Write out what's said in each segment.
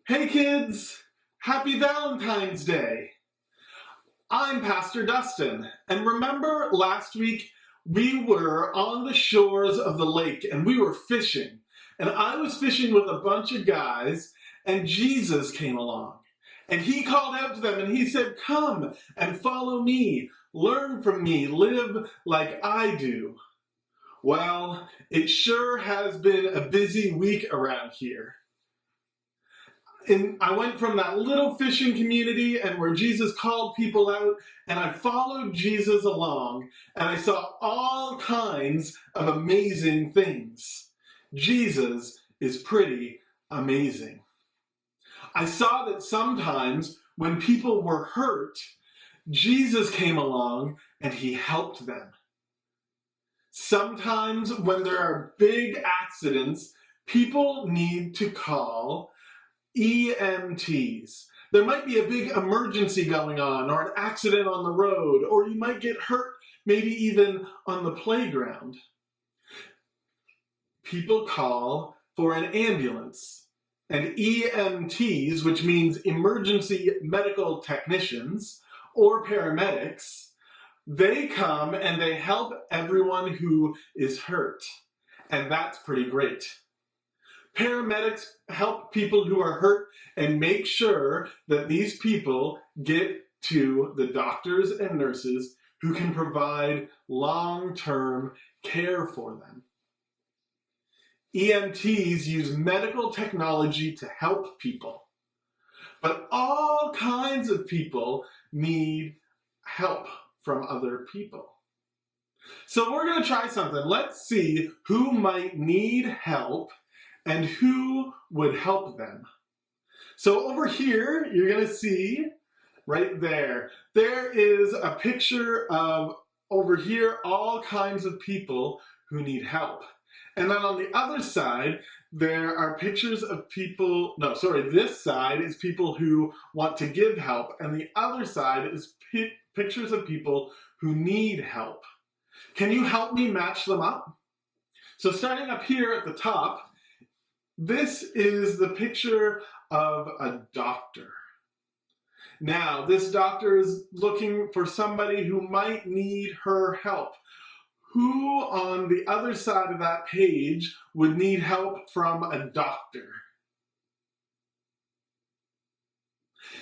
Hey kids! Happy Valentine's Day! I'm Pastor Dustin, and remember last week we were on the shores of the lake and we were fishing, and I was fishing with a bunch of guys, and Jesus came along, and he called out to them and he said, "Come and follow me, learn from me, live like I do." Well, it sure has been a busy week around here. And I went from that little fishing community and where Jesus called people out, and I followed Jesus along, and I saw all kinds of amazing things. Jesus is pretty amazing. I saw that sometimes when people were hurt, Jesus came along and he helped them. Sometimes when there are big accidents, people need to call EMTs. There might be a big emergency going on, or an accident on the road, or you might get hurt maybe even on the playground. People call for an ambulance, and EMTs, which means emergency medical technicians or paramedics, they come and they help everyone who is hurt, and that's pretty great. Paramedics help people who are hurt and make sure that these people get to the doctors and nurses who can provide long-term care for them. EMTs use medical technology to help people, but all kinds of people need help from other people. So we're going to try something. Let's see who might need help and who would help them. So over here, you're going to see right there, there is a picture of, over here, all kinds of people who need help. And then on the other side, there are pictures of people, this side is people who want to give help, and the other side is pictures of people who need help. Can you help me match them up? So starting up here at the top, this is the picture of a doctor. Now, this doctor is looking for somebody who might need her help. Who on the other side of that page would need help from a doctor?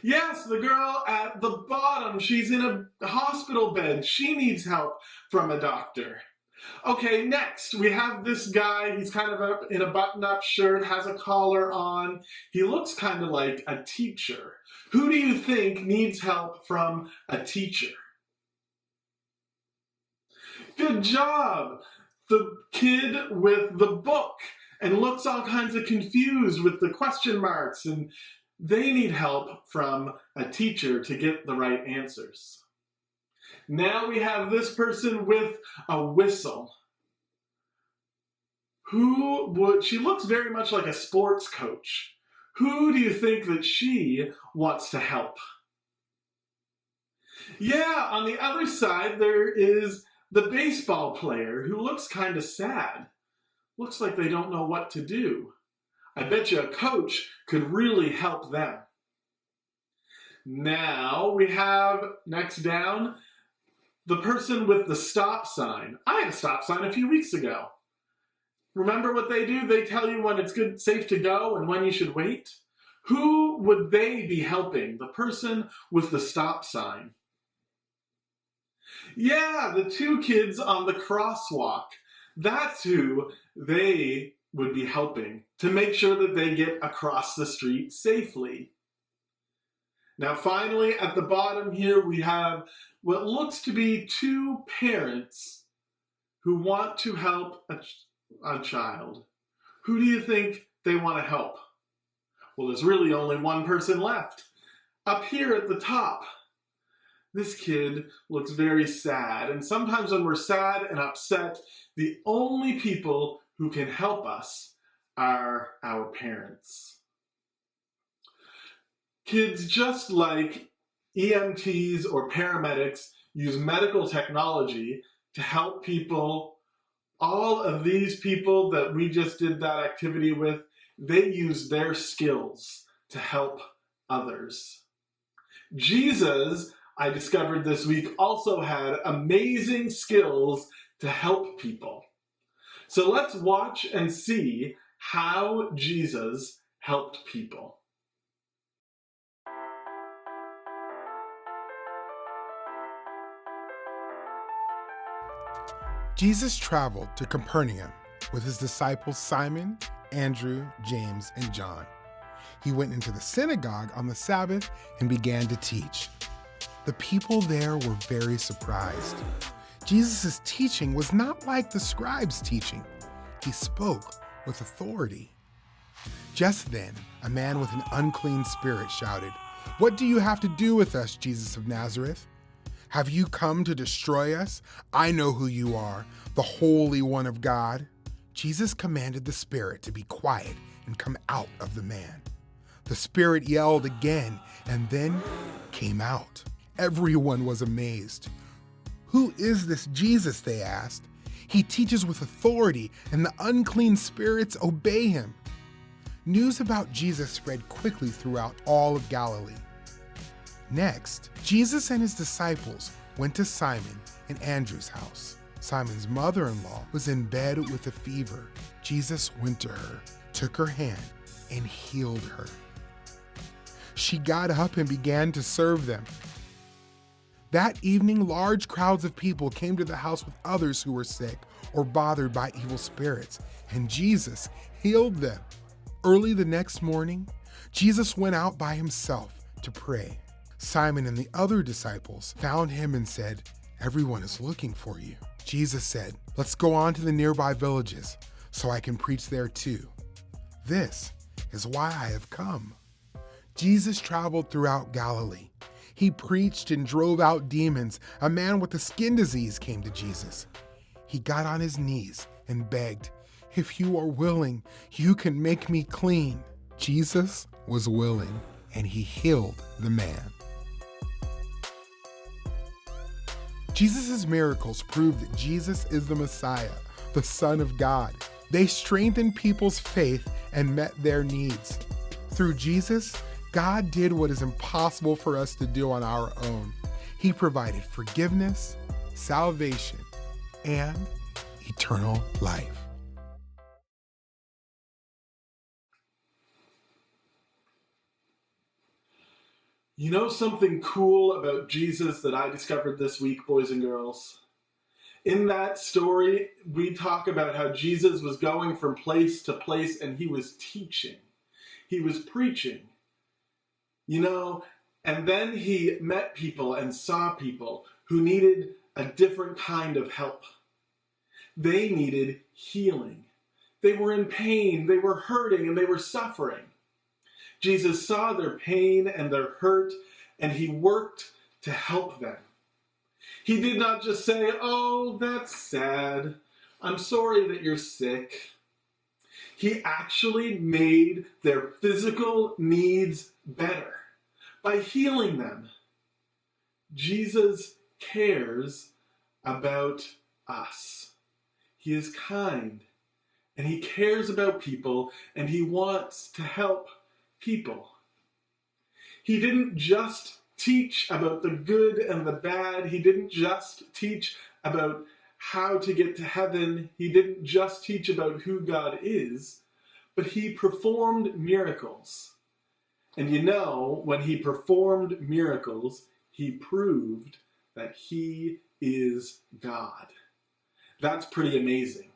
Yes, the girl at the bottom. She's in a hospital bed. She needs help from a doctor. Okay, next we have this guy. He's kind of up in a button-up shirt, has a collar on. He looks kind of like a teacher. Who do you think needs help from a teacher? Good job! The kid with the book and looks all kinds of confused with the question marks, and they need help from a teacher to get the right answers. Now we have this person with a whistle. She looks very much like a sports coach. Who do you think that she wants to help? Yeah, on the other side there is the baseball player who looks kind of sad. Looks like they don't know what to do. I bet you a coach could really help them. Now we have, next down, the person with the stop sign. I had a stop sign a few weeks ago. Remember what they do? They tell you when it's good, safe to go and when you should wait. Who would they be helping? The person with the stop sign. Yeah, the two kids on the crosswalk. That's who they would be helping to make sure that they get across the street safely. Now finally, at the bottom here, we have what looks to be two parents who want to help a child. Who do you think they want to help? Well, there's really only one person left. Up here at the top, this kid looks very sad. And sometimes when we're sad and upset, the only people who can help us are our parents. Kids, just like EMTs or paramedics use medical technology to help people, all of these people that we just did that activity with, they use their skills to help others. Jesus, I discovered this week, also had amazing skills to help people. So let's watch and see how Jesus helped people. Jesus traveled to Capernaum with his disciples Simon, Andrew, James, and John. He went into the synagogue on the Sabbath and began to teach. The people there were very surprised. Jesus' teaching was not like the scribes' teaching. He spoke with authority. Just then, a man with an unclean spirit shouted, "What do you have to do with us, Jesus of Nazareth? Have you come to destroy us? I know who you are, the Holy One of God." Jesus commanded the spirit to be quiet and come out of the man. The spirit yelled again and then came out. Everyone was amazed. "Who is this Jesus?" they asked. "He teaches with authority, and the unclean spirits obey him." News about Jesus spread quickly throughout all of Galilee. Next, Jesus and his disciples went to Simon and Andrew's house. Simon's mother-in-law was in bed with a fever. Jesus went to her, took her hand, and healed her. She got up and began to serve them. That evening, large crowds of people came to the house with others who were sick or bothered by evil spirits, and Jesus healed them. Early the next morning, Jesus went out by himself to pray. Simon and the other disciples found him and said, "Everyone is looking for you." Jesus said, "Let's go on to the nearby villages so I can preach there too. This is why I have come." Jesus traveled throughout Galilee. He preached and drove out demons. A man with a skin disease came to Jesus. He got on his knees and begged, "If you are willing, you can make me clean." Jesus was willing, and he healed the man. Jesus' miracles prove that Jesus is the Messiah, the Son of God. They strengthened people's faith and met their needs. Through Jesus, God did what is impossible for us to do on our own. He provided forgiveness, salvation, and eternal life. You know something cool about Jesus that I discovered this week, boys and girls? In that story, we talk about how Jesus was going from place to place and he was teaching. He was preaching. And then he met people and saw people who needed a different kind of help. They needed healing. They were in pain, they were hurting, and they were suffering. Jesus saw their pain and their hurt, and he worked to help them. He did not just say, "Oh, that's sad. I'm sorry that you're sick." He actually made their physical needs better by healing them. Jesus cares about us. He is kind, and he cares about people, and he wants to help people. He didn't just teach about the good and the bad. He didn't just teach about how to get to heaven. He didn't just teach about who God is, but he performed miracles. And when he performed miracles, he proved that he is God. That's pretty amazing.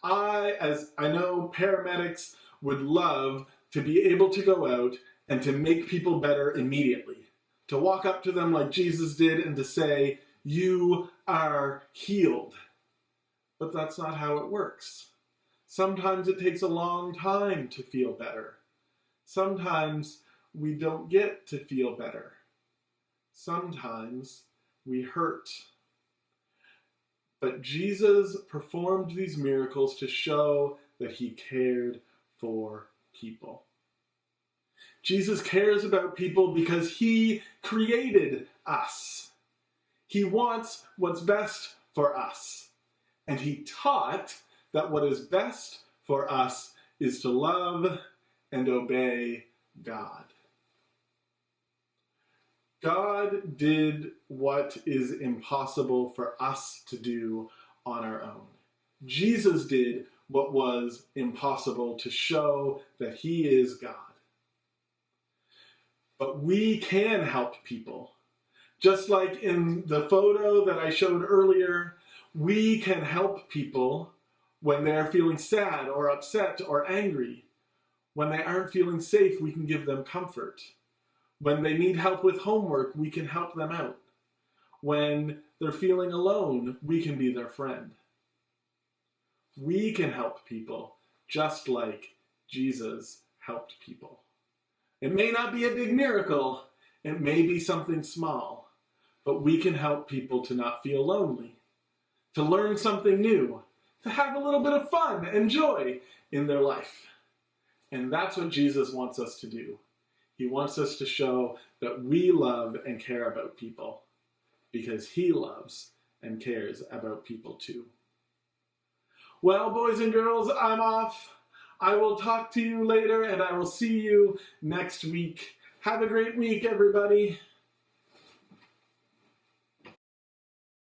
I know paramedics would love to be able to go out and to make people better immediately. To walk up to them like Jesus did and to say, "You are healed." But that's not how it works. Sometimes it takes a long time to feel better. Sometimes we don't get to feel better. Sometimes we hurt. But Jesus performed these miracles to show that he cared for people. Jesus cares about people because he created us. He wants what's best for us. And he taught that what is best for us is to love and obey God. God did what is impossible for us to do on our own. Jesus did what was impossible to show that he is God. But we can help people. Just like in the photo that I showed earlier, we can help people when they're feeling sad or upset or angry. When they aren't feeling safe, we can give them comfort. When they need help with homework, we can help them out. When they're feeling alone, we can be their friend. We can help people just like Jesus helped people. It may not be a big miracle, it may be something small, but we can help people to not feel lonely, to learn something new, to have a little bit of fun and joy in their life. And that's what Jesus wants us to do. He wants us to show that we love and care about people because he loves and cares about people too. Well, boys and girls, I'm off. I will talk to you later and I will see you next week. Have a great week, everybody.